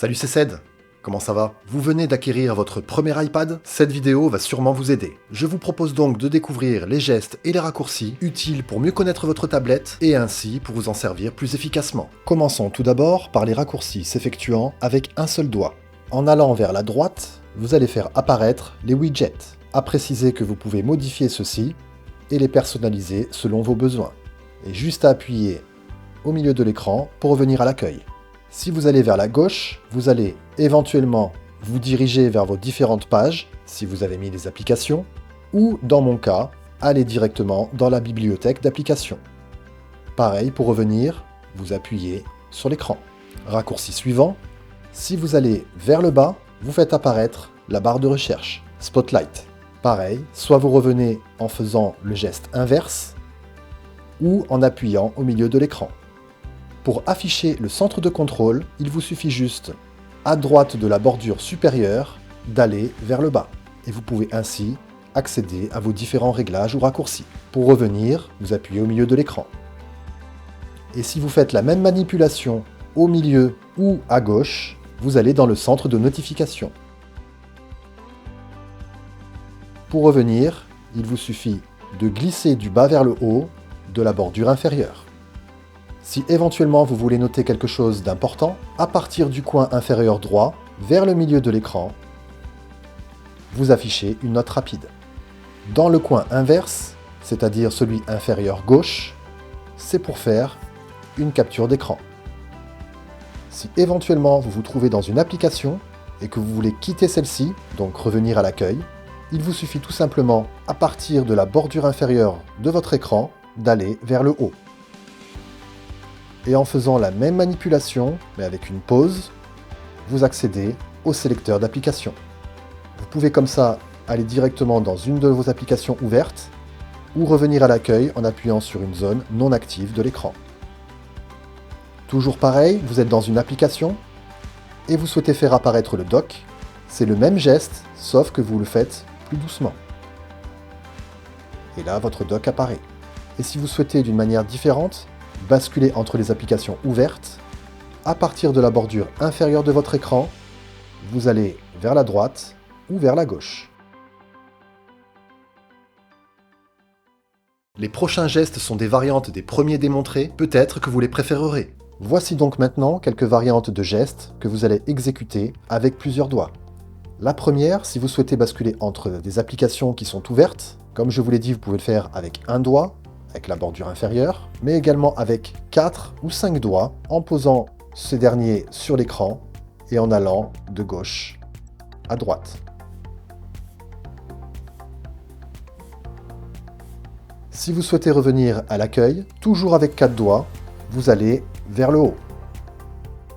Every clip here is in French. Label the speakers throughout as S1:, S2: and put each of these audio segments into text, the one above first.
S1: Salut, c'est Ced. Comment ça va? Vous venez d'acquérir votre premier iPad? Cette vidéo va sûrement vous aider. Je vous propose donc de découvrir les gestes et les raccourcis utiles pour mieux connaître votre tablette et ainsi pour vous en servir plus efficacement. Commençons tout d'abord par les raccourcis s'effectuant avec un seul doigt. En allant vers la droite, vous allez faire apparaître les widgets. À préciser que vous pouvez modifier ceux-ci et les personnaliser selon vos besoins. Et juste à appuyer au milieu de l'écran pour revenir à l'accueil. Si vous allez vers la gauche, vous allez éventuellement vous diriger vers vos différentes pages, si vous avez mis des applications, ou, dans mon cas, aller directement dans la bibliothèque d'applications. Pareil, pour revenir, vous appuyez sur l'écran. Raccourci suivant, si vous allez vers le bas, vous faites apparaître la barre de recherche, Spotlight. Pareil, soit vous revenez en faisant le geste inverse, ou en appuyant au milieu de l'écran. Pour afficher le centre de contrôle, il vous suffit juste, à droite de la bordure supérieure, d'aller vers le bas. Et vous pouvez ainsi accéder à vos différents réglages ou raccourcis. Pour revenir, vous appuyez au milieu de l'écran. Et si vous faites la même manipulation au milieu ou à gauche, vous allez dans le centre de notification. Pour revenir, il vous suffit de glisser du bas vers le haut de la bordure inférieure. Si éventuellement vous voulez noter quelque chose d'important, à partir du coin inférieur droit, vers le milieu de l'écran, vous affichez une note rapide. Dans le coin inverse, c'est-à-dire celui inférieur gauche, c'est pour faire une capture d'écran. Si éventuellement vous vous trouvez dans une application et que vous voulez quitter celle-ci, donc revenir à l'accueil, il vous suffit tout simplement, à partir de la bordure inférieure de votre écran, d'aller vers le haut. Et en faisant la même manipulation, mais avec une pause, vous accédez au sélecteur d'applications. Vous pouvez comme ça aller directement dans une de vos applications ouvertes, ou revenir à l'accueil en appuyant sur une zone non active de l'écran. Toujours pareil, vous êtes dans une application, et vous souhaitez faire apparaître le dock, c'est le même geste, sauf que vous le faites plus doucement. Et là, votre dock apparaît. Et si vous souhaitez d'une manière différente, basculer entre les applications ouvertes, à partir de la bordure inférieure de votre écran, vous allez vers la droite ou vers la gauche. Les prochains gestes sont des variantes des premiers démontrés, peut-être que vous les préférerez. Voici donc maintenant quelques variantes de gestes que vous allez exécuter avec plusieurs doigts. La première, si vous souhaitez basculer entre des applications qui sont ouvertes, comme je vous l'ai dit, vous pouvez le faire avec un doigt, avec la bordure inférieure, mais également avec 4 ou 5 doigts en posant ce dernier sur l'écran et en allant de gauche à droite. Si vous souhaitez revenir à l'accueil, toujours avec 4 doigts, vous allez vers le haut.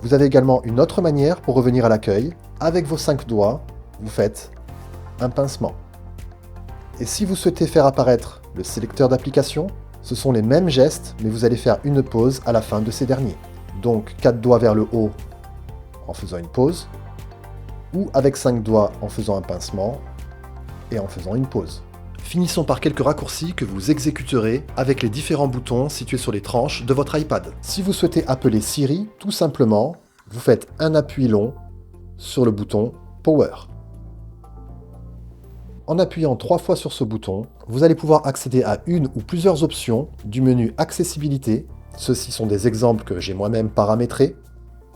S1: Vous avez également une autre manière pour revenir à l'accueil. Avec vos 5 doigts, vous faites un pincement. Et si vous souhaitez faire apparaître le sélecteur d'application, ce sont les mêmes gestes, mais vous allez faire une pause à la fin de ces derniers. Donc 4 doigts vers le haut en faisant une pause, ou avec 5 doigts en faisant un pincement et en faisant une pause. Finissons par quelques raccourcis que vous exécuterez avec les différents boutons situés sur les tranches de votre iPad. Si vous souhaitez appeler Siri, tout simplement, vous faites un appui long sur le bouton Power. En appuyant 3 fois sur ce bouton, vous allez pouvoir accéder à une ou plusieurs options du menu Accessibilité. Ceux-ci sont des exemples que j'ai moi-même paramétrés,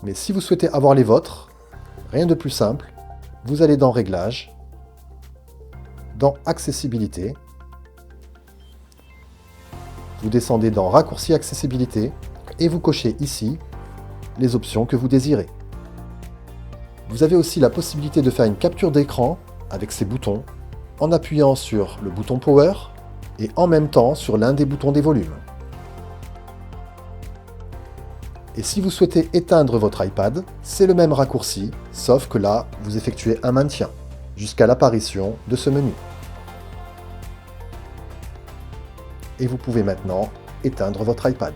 S1: mais si vous souhaitez avoir les vôtres, rien de plus simple, vous allez dans Réglages, dans Accessibilité, vous descendez dans Raccourci Accessibilité et vous cochez ici les options que vous désirez. Vous avez aussi la possibilité de faire une capture d'écran avec ces boutons, en appuyant sur le bouton Power et en même temps sur l'un des boutons des volumes. Et si vous souhaitez éteindre votre iPad, c'est le même raccourci, sauf que là, vous effectuez un maintien, jusqu'à l'apparition de ce menu. Et vous pouvez maintenant éteindre votre iPad.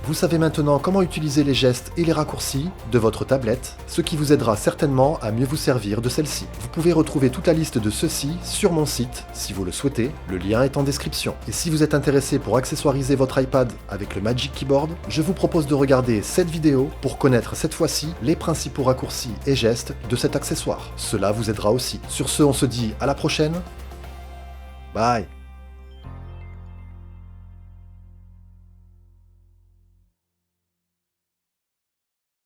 S1: Vous savez maintenant comment utiliser les gestes et les raccourcis de votre tablette, ce qui vous aidera certainement à mieux vous servir de celle-ci. Vous pouvez retrouver toute la liste de ceux-ci sur mon site si vous le souhaitez, le lien est en description. Et si vous êtes intéressé pour accessoiriser votre iPad avec le Magic Keyboard, je vous propose de regarder cette vidéo pour connaître cette fois-ci les principaux raccourcis et gestes de cet accessoire. Cela vous aidera aussi. Sur ce, on se dit à la prochaine. Bye.